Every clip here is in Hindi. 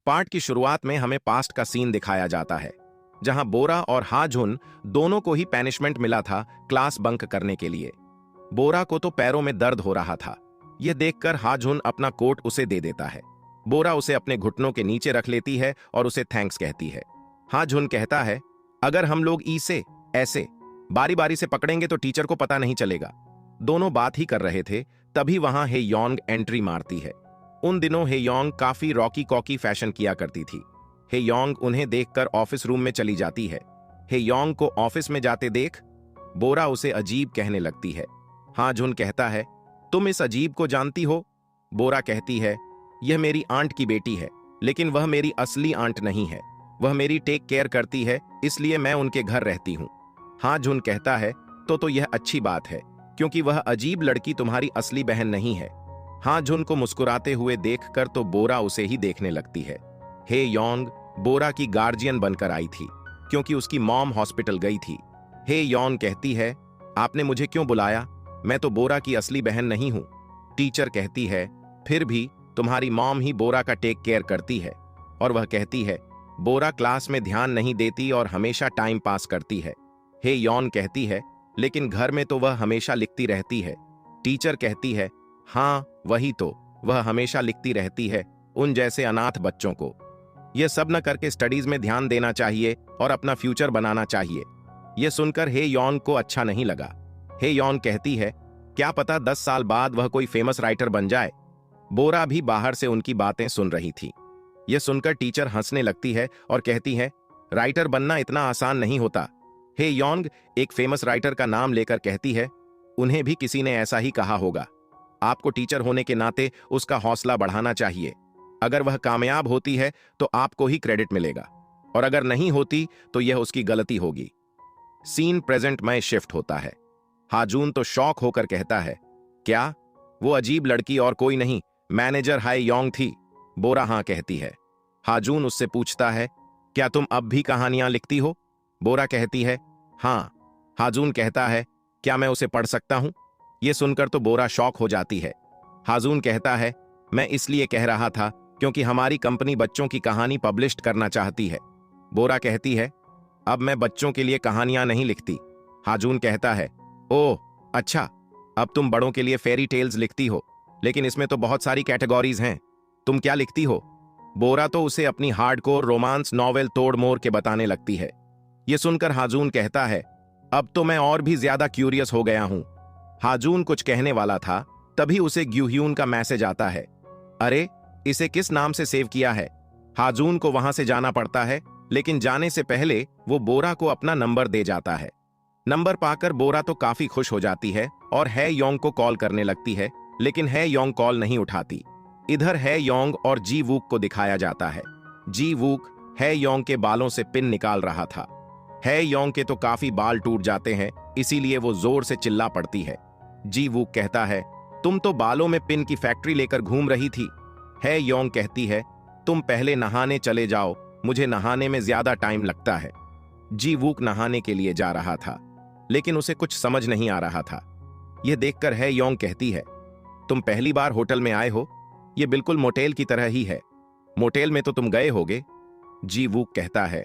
पार्ट की शुरुआत में हमें पास्ट का सीन दिखाया जाता है, जहां बोरा और हाजुन दोनों को ही पैनिशमेंट मिला था क्लास बंक करने के लिए। बोरा को तो पैरों में दर्द हो रहा था। यह देखकर हाजुन अपना कोट उसे दे देता है। बोरा उसे अपने घुटनों के नीचे रख लेती है और उसे थैंक्स कहती है। हाजुन कहता है, अगर हम लोग इसे ऐसे बारी बारी से पकड़ेंगे तो टीचर को पता नहीं चलेगा। दोनों बात ही कर रहे थे, तभी वहां हे योंग एंट्री मारती है। उन दिनों हे योंग काफी रॉकी कॉकी फैशन किया करती थी। हे योंग उन्हें देखकर ऑफिस रूम में चली जाती है। हे योंग को ऑफिस में जाते देख बोरा उसे अजीब कहने लगती है। हाजुन कहता है, तुम इस अजीब को जानती हो? बोरा कहती है, यह मेरी आंट की बेटी है, लेकिन वह मेरी असली आंट नहीं है। वह मेरी टेक केयर करती है, इसलिए मैं उनके घर रहती हूं। हाजुन कहता है, तो यह अच्छी बात है, क्योंकि वह अजीब लड़की तुम्हारी असली बहन नहीं है। हाजुन को मुस्कुराते हुए देखकर तो बोरा उसे ही देखने लगती है। हे योंग बोरा की गार्जियन बनकर आई थी, क्योंकि उसकी मॉम हॉस्पिटल गई थी। हे योंग कहती है, आपने मुझे क्यों बुलाया? मैं तो बोरा की असली बहन नहीं हूं। टीचर कहती है, फिर भी तुम्हारी मॉम ही बोरा का टेक केयर करती है। और वह कहती है, बोरा क्लास में ध्यान नहीं देती और हमेशा टाइम पास करती है। हे योंग कहती है, लेकिन घर में तो वह हमेशा लिखती रहती है। टीचर कहती है, हाँ वही तो, वह हमेशा लिखती रहती है, उन जैसे अनाथ बच्चों को। यह सब न करके स्टडीज में ध्यान देना चाहिए और अपना फ्यूचर बनाना चाहिए। यह सुनकर हे योंग को अच्छा नहीं लगा। हे योंग कहती है, क्या पता 10 साल बाद वह कोई फेमस राइटर बन जाए। बोरा भी बाहर से उनकी बातें सुन रही थी। यह सुनकर टीचर हंसने लगती है और कहती है, राइटर बनना इतना आसान नहीं होता। हे योंग एक फेमस राइटर का नाम लेकर कहती है, उन्हें भी किसी ने ऐसा ही कहा होगा। आपको टीचर होने के नाते उसका हौसला बढ़ाना चाहिए। अगर वह कामयाब होती है तो आपको ही क्रेडिट मिलेगा, और अगर नहीं होती तो यह उसकी गलती होगी। सीन प्रेजेंट में शिफ्ट होता है। हाजुन तो शॉक होकर कहता है, क्या वो अजीब लड़की और कोई नहीं मैनेजर हाय योंग थी? बोरा हाँ कहती है। हाजुन उससे पूछता है, क्या तुम अब भी कहानियां लिखती हो? बोरा कहती है, हाँ। हाजुन कहता है, क्या मैं उसे पढ़ सकता हूं? यह सुनकर तो बोरा शॉक हो जाती है। हाजुन कहता है, मैं इसलिए कह रहा था क्योंकि हमारी कंपनी बच्चों की कहानी पब्लिश करना चाहती है। बोरा कहती है, अब मैं बच्चों के लिए कहानियां नहीं लिखती। हाजुन कहता है, ओह अच्छा, अब तुम बड़ों के लिए फेरी टेल्स लिखती हो, लेकिन इसमें तो बहुत सारी कैटेगरीज हैं। तुम क्या लिखती हो? बोरा तो उसे अपनी हार्डकोर रोमांस नॉवेल तोड़ मोड़ के बताने लगती है। यह सुनकर हाजुन कहता है, अब तो मैं और भी ज्यादा क्यूरियस हो गया हूं। हाजुन कुछ कहने वाला था, तभी उसे ग्यूह्यून का मैसेज आता है। अरे, इसे किस नाम से सेव किया है? हाजुन को वहां से जाना पड़ता है, लेकिन जाने से पहले वो बोरा को अपना नंबर दे जाता है। नंबर पाकर बोरा तो काफी खुश हो जाती है और है योंग को कॉल करने लगती है, लेकिन है योंग कॉल नहीं उठाती। इधर है योंग और जी वूक को दिखाया जाता है। जी वूक है योंग के बालों से पिन निकाल रहा था। है योंग के तो काफी बाल टूट जाते हैं, इसीलिए वो जोर से चिल्ला पड़ती है। जी वूक कहता है, तुम तो बालों में पिन की फैक्ट्री लेकर घूम रही थी। है योंग कहती है, तुम पहले नहाने चले जाओ, मुझे नहाने में ज्यादा टाइम लगता है। जी वूक नहाने के लिए जा रहा था, लेकिन उसे कुछ समझ नहीं आ रहा था। यह देखकर है योंग कहती है, तुम पहली बार होटल में आए हो? यह बिल्कुल मोटेल की तरह ही है। मोटेल में तो तुम गए होगे? जी वूक कहता है,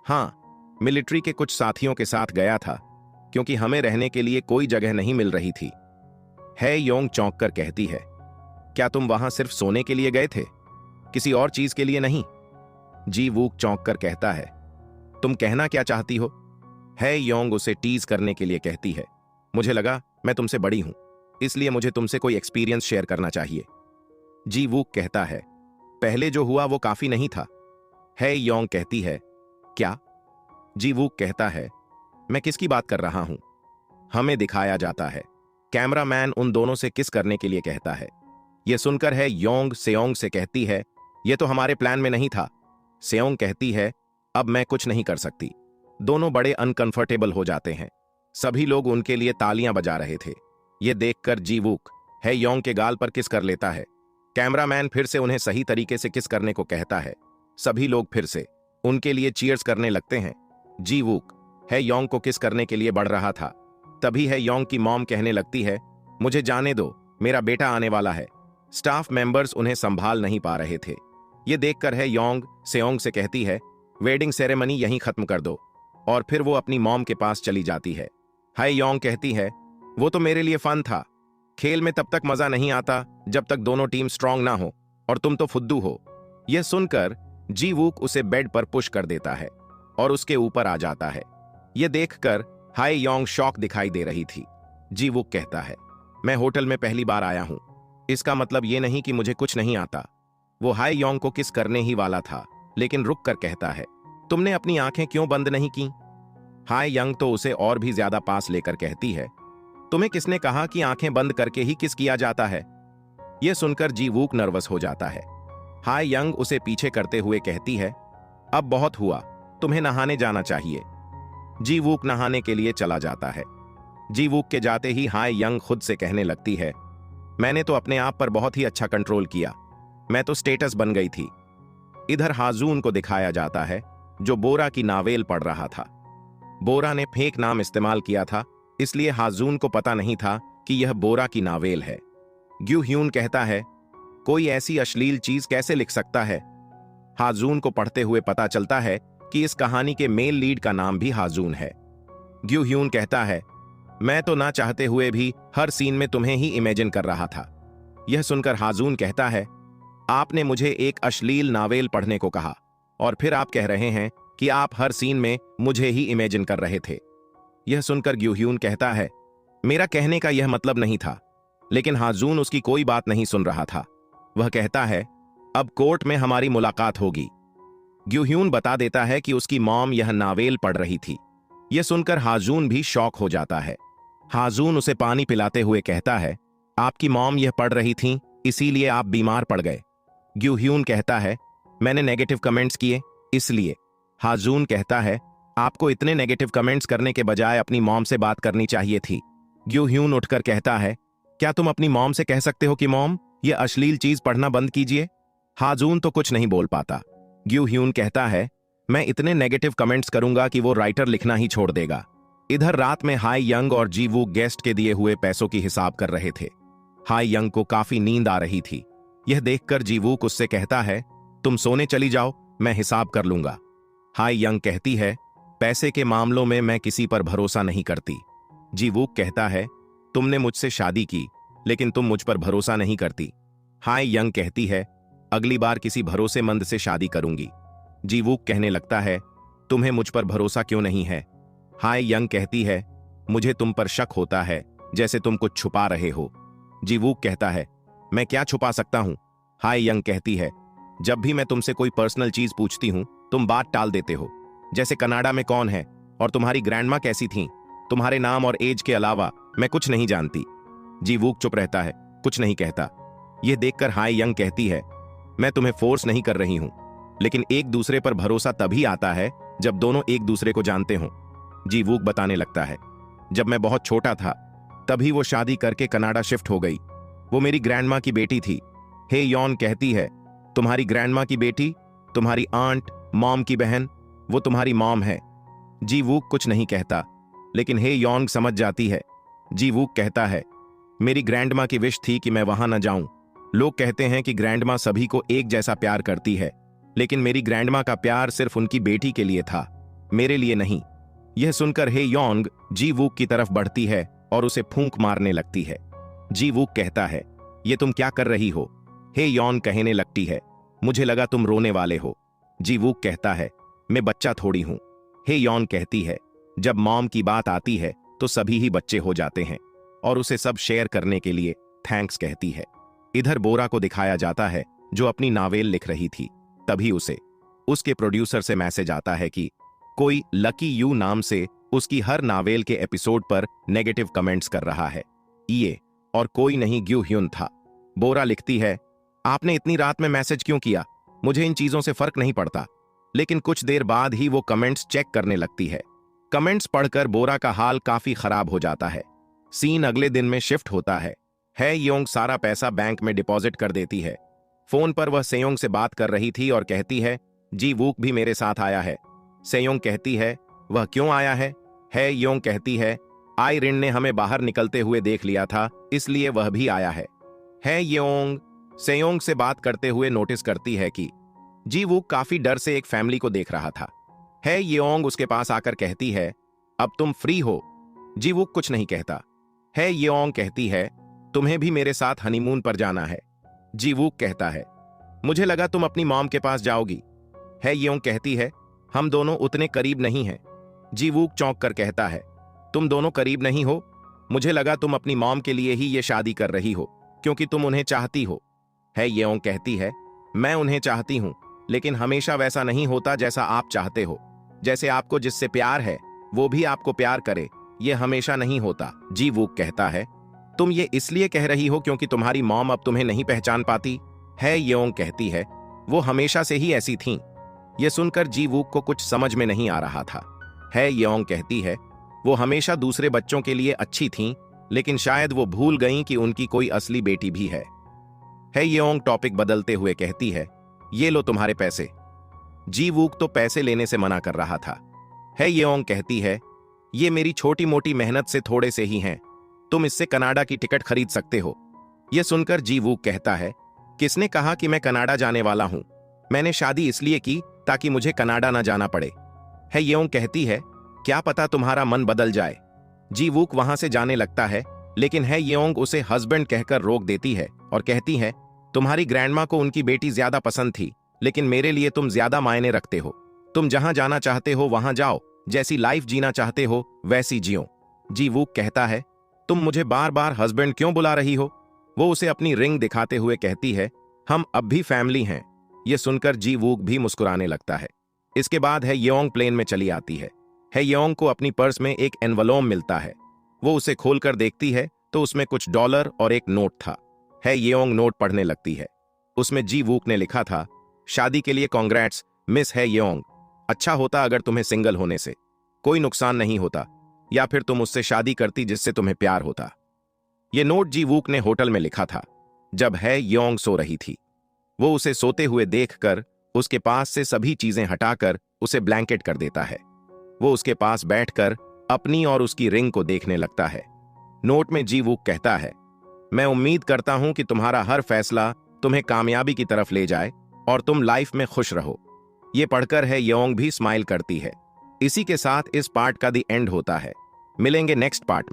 हाँ, मिलिट्री के कुछ साथियों के साथ गया था, क्योंकि हमें रहने के लिए कोई जगह नहीं मिल रही थी। है योंग चौंक कर कहती है, क्या तुम वहां सिर्फ सोने के लिए गए थे, किसी और चीज के लिए नहीं? जी वूक चौंक कर कहता है, तुम कहना क्या चाहती हो? है योंग उसे टीज करने के लिए कहती है, मुझे लगा मैं तुमसे बड़ी हूं, इसलिए मुझे तुमसे कोई एक्सपीरियंस शेयर करना चाहिए। जी वूक कहता है, पहले जो हुआ वो काफी नहीं था। है योंग कहती है, क्या? जी वूक कहता है, मैं किसकी बात कर रहा हूं? हमें दिखाया जाता है, कैमरामैन उन दोनों से किस करने के लिए कहता है। यह सुनकर है योंग सेओंग से कहती है, यह तो हमारे प्लान में नहीं था। सेओंग कहती है, अब मैं कुछ नहीं कर सकती। दोनों बड़े अनकंफर्टेबल हो जाते हैं। सभी लोग उनके लिए तालियां बजा रहे थे। यह देखकर जी वूक है योंग के गाल पर किस कर लेता है। कैमरामैन फिर से उन्हें सही तरीके से किस करने को कहता है। सभी लोग फिर से उनके लिए चीयर्स करने लगते हैं। जी वूक है योंग को किस करने के लिए बढ़ रहा था, तभी है योंग की मॉम कहने लगती है, मुझे जाने दो, मेरा बेटा आने वाला है। स्टाफ मेंबर्स उन्हें संभाल नहीं पा रहे थे। ये देखकर है योंग सेयोंग से कहती है, वेडिंग सेरेमनी यहीं खत्म कर दो, और फिर वो अपनी मॉम के पास चली जाती है। हाय योंग कहती है, वो तो मेरे लिए फन था। खेल में तब तक मजा नहीं आता जब तक दोनों टीम स्ट्रांग ना हो, और तुम तो फुद्दू हो। यह सुनकर जी वूक उसे बेड पर पुश कर देता है और उसके ऊपर आ जाता है। यह देखकर हाय योंग शॉक दिखाई दे रही थी। जी वूक कहता है, मैं होटल में पहली बार आया हूं, इसका मतलब यह नहीं कि मुझे कुछ नहीं आता। वो हाय योंग को किस करने ही वाला था, लेकिन रुक कर कहता है, तुमने अपनी आंखें क्यों बंद नहीं की? हाय यंग तो उसे और भी ज्यादा पास लेकर कहती है, तुम्हें किसने कहा कि आंखें बंद करके ही किस किया जाता है? यह सुनकर जी वूक नर्वस हो जाता है। हाय यंग उसे पीछे करते हुए कहती है, अब बहुत हुआ, तुम्हें नहाने जाना चाहिए। जी वूक नहाने के लिए चला जाता है। जी वूक के जाते ही हाय यंग खुद से कहने लगती है, मैंने तो अपने आप पर बहुत ही अच्छा कंट्रोल किया, मैं तो स्टेटस बन गई थी। इधर हाजून को दिखाया जाता है, जो बोरा की नावेल पढ़ रहा था। बोरा ने फेक नाम इस्तेमाल किया था, इसलिए हाजून को पता नहीं था कि यह बोरा की नावेल है। ग्यू ह्यून कहता है, कोई ऐसी अश्लील चीज कैसे लिख सकता है? हाजून को पढ़ते हुए पता चलता है कि इस कहानी के मेल लीड का नाम भी हाजून है। ग्यू ह्यून कहता है, मैं तो ना चाहते हुए भी हर सीन में तुम्हें ही इमेजिन कर रहा था। यह सुनकर हाजून कहता है, आपने मुझे एक अश्लील नावेल पढ़ने को कहा, और फिर आप कह रहे हैं कि आप हर सीन में मुझे ही इमेजिन कर रहे थे। यह सुनकर ग्यू ह्यून कहता है, मेरा कहने का यह मतलब नहीं था। लेकिन हाजून उसकी कोई बात नहीं सुन रहा था। वह कहता है, अब कोर्ट में हमारी मुलाकात होगी। ग्यू ह्यून बता देता है कि उसकी मॉम यह नावेल पढ़ रही थी। यह सुनकर हाजून भी शॉक हो जाता है। हाजून उसे पानी पिलाते हुए कहता है, आपकी मॉम यह पढ़ रही थी, इसीलिए आप बीमार पड़ गए। ग्यू ह्यून कहता है, मैंने नेगेटिव कमेंट्स किए इसलिए। हाजून कहता है, आपको इतने नेगेटिव कमेंट्स करने के बजाय अपनी मॉम से बात करनी चाहिए थी। ग्यू ह्यून उठकर कहता है, क्या तुम अपनी मॉम से कह सकते हो कि मॉम, यह अश्लील चीज पढ़ना बंद कीजिए? हाजून तो कुछ नहीं बोल पाता। ग्यू ह्यून कहता है, मैं इतने नेगेटिव कमेंट्स करूंगा कि वो राइटर लिखना ही छोड़ देगा। इधर रात में हाय यंग और जी वूक गेस्ट के दिए हुए पैसों की हिसाब कर रहे थे। हाय यंग को काफी नींद आ रही थी। यह देखकर जी वूक उससे कहता है, तुम सोने चली जाओ, मैं हिसाब कर लूंगा। हाय यंग कहती है, पैसे के मामलों में मैं किसी पर भरोसा नहीं करती। जी वूक कहता है, तुमने मुझसे शादी की, लेकिन तुम मुझ पर भरोसा नहीं करती। हाय यंग कहती है, अगली बार किसी भरोसेमंद से शादी करूंगी। जी वूक कहने लगता है, तुम्हें मुझ पर भरोसा क्यों नहीं है? हाय यंग कहती है, मुझे तुम पर शक होता है, जैसे तुम कुछ छुपा रहे हो। जी वूक कहता है, मैं क्या छुपा सकता हूं? हाय यंग कहती है, जब भी मैं तुमसे कोई पर्सनल चीज पूछती हूं, तुम बात टाल देते हो। जैसे कनाडा में कौन है और तुम्हारी ग्रैंडमा कैसी थी, तुम्हारे नाम और एज के अलावा मैं कुछ नहीं जानती। जी वूक चुप रहता है, कुछ नहीं कहता। यह देखकर हाय यंग कहती है, मैं तुम्हें फोर्स नहीं कर रही हूं, लेकिन एक दूसरे पर भरोसा तभी आता है जब दोनों एक दूसरे को जानते हों। जी वूक बताने लगता है, जब मैं बहुत छोटा था तभी वो शादी करके कनाडा शिफ्ट हो गई। वो मेरी ग्रैंडमा की बेटी थी। हे यॉन कहती है, तुम्हारी ग्रैंडमा की बेटी, तुम्हारी आंट, मॉम की बहन, वो तुम्हारी मॉम है। जी वूक कुछ नहीं कहता, लेकिन हे यॉन्ग समझ जाती है। जी वूक कहता है, मेरी ग्रैंडमा की विश थी कि मैं वहां न जाऊं। लोग कहते हैं कि ग्रैंडमा सभी को एक जैसा प्यार करती है, लेकिन मेरी ग्रैंडमा का प्यार सिर्फ उनकी बेटी के लिए था, मेरे लिए नहीं। यह सुनकर हे यॉन्ग जी वूक की तरफ बढ़ती है और उसे फूंक मारने लगती है। जी वूक कहता है, ये तुम क्या कर रही हो? हे यॉन कहने लगती है, मुझे लगा तुम रोने वाले हो। जी वूक कहता है, मैं बच्चा थोड़ी हूं। हे यॉन कहती है, जब मॉम की बात आती है तो सभी ही बच्चे हो जाते हैं, और उसे सब शेयर करने के लिए थैंक्स कहती है। इधर बोरा को दिखाया जाता है, जो अपनी नावेल लिख रही थी। तभी उसे उसके प्रोड्यूसर से मैसेज आता है कि कोई लकी यू नाम से उसकी हर नावेल के एपिसोड पर नेगेटिव कमेंट्स कर रहा है। ये और कोई नहीं ग्यू ह्यून था। बोरा लिखती है, आपने इतनी रात में मैसेज क्यों किया? मुझे इन चीजों से फर्क नहीं पड़ता। लेकिन कुछ देर बाद ही वो कमेंट्स चेक करने लगती है। कमेंट्स पढ़कर बोरा का हाल काफी खराब हो जाता है। सीन अगले दिन में शिफ्ट होता है। योंग सारा पैसा बैंक में डिपॉजिट कर देती है। फोन पर वह सेयोंग से बात कर रही थी और कहती है, जी वूक भी मेरे साथ आया है। सेयोंग कहती है, वह क्यों आया है? योंग कहती है, आई रिन ने हमें बाहर निकलते हुए देख लिया था, इसलिए वह भी आया है। योंग सेयोंग से बात करते हुए नोटिस करती है कि जी वूक काफी डर से एक फैमिली को देख रहा था। है येओंग उसके पास आकर कहती है, अब तुम फ्री हो। जी वूक कुछ नहीं कहता। है येओंग कहती है, तुम्हें भी मेरे साथ हनीमून पर जाना है। जी वूक कहता है, मुझे लगा तुम अपनी मॉम के पास जाओगी। है येओंग कहती है, हम दोनों उतने करीब नहीं हैं। जी वूक चौंक कर कहता है, तुम दोनों करीब नहीं हो? मुझे लगा तुम अपनी मॉम के लिए ही ये शादी कर रही हो, क्योंकि तुम उन्हें चाहती हो। है येओंग कहती है, मैं उन्हें चाहती हूं, लेकिन हमेशा वैसा नहीं होता जैसा आप चाहते हो। जैसे आपको जिससे प्यार है वो भी आपको प्यार करे, ये हमेशा नहीं होता। जी वूक कहता है, तुम ये इसलिए कह रही हो क्योंकि तुम्हारी मॉम अब तुम्हें नहीं पहचान पाती? है येओंग कहती है, वो हमेशा से ही ऐसी थीं। ये सुनकर जी वूक को कुछ समझ में नहीं आ रहा था। है येओंग कहती है, वो हमेशा दूसरे बच्चों के लिए अच्छी थीं, लेकिन शायद वो भूल गईं कि उनकी कोई असली बेटी भी है। येओंग टॉपिक बदलते हुए कहती है, ये लो तुम्हारे पैसे। जी वूक तो पैसे लेने से मना कर रहा था। येओंग कहती है, ये मेरी छोटी मोटी मेहनत से थोड़े से ही हैं, तुम इससे कनाडा की टिकट खरीद सकते हो। यह सुनकर जी वूक कहता है, किसने कहा कि मैं कनाडा जाने वाला हूं? मैंने शादी इसलिए की ताकि मुझे कनाडा ना जाना पड़े। येओंग कहती है, क्या पता तुम्हारा मन बदल जाए। जी वूक वहां से जाने लगता है, लेकिन येओंग उसे हस्बैंड कहकर रोक देती है और कहती है, तुम्हारी ग्रैंडमा को उनकी बेटी ज्यादा पसंद थी, लेकिन मेरे लिए तुम ज्यादा मायने रखते हो। तुम जहां जाना चाहते हो वहां जाओ, जैसी लाइफ जीना चाहते हो वैसी जियो। जी वूक कहता है, तुम मुझे बार बार हस्बैंड क्यों बुला रही हो? वो उसे अपनी रिंग दिखाते हुए कहती है, हम अब भी फैमिली हैं। यह सुनकर जी वूक भी मुस्कुराने लगता है। इसके बाद येओंग प्लेन में चली आती है। येओंग को अपनी पर्स में एक एनवलप मिलता है। वो उसे खोलकर देखती है तो उसमें कुछ डॉलर और एक नोट था। येओंग नोट पढ़ने लगती है। उसमें जी वूक ने लिखा था, शादी के लिए कांग्रेट्स मिस येओंग। अच्छा होता अगर तुम्हें सिंगल होने से कोई नुकसान नहीं होता, या फिर तुम उससे शादी करती जिससे तुम्हें प्यार होता। ये नोट जी वूक ने होटल में लिखा था जब येओंग सो रही थी। वो उसे सोते हुए देखकर उसके पास से सभी चीजें हटाकर उसे ब्लैंकेट कर देता है। वो उसके पास बैठकर अपनी और उसकी रिंग को देखने लगता है। नोट में जी वूक कहता है, मैं उम्मीद करता हूं कि तुम्हारा हर फैसला तुम्हें कामयाबी की तरफ ले जाए और तुम लाइफ में खुश रहो। ये पढ़कर येओंग भी स्माइल करती है। इसी के साथ इस पार्ट का द एंड होता है। मिलेंगे नेक्स्ट पार्ट में।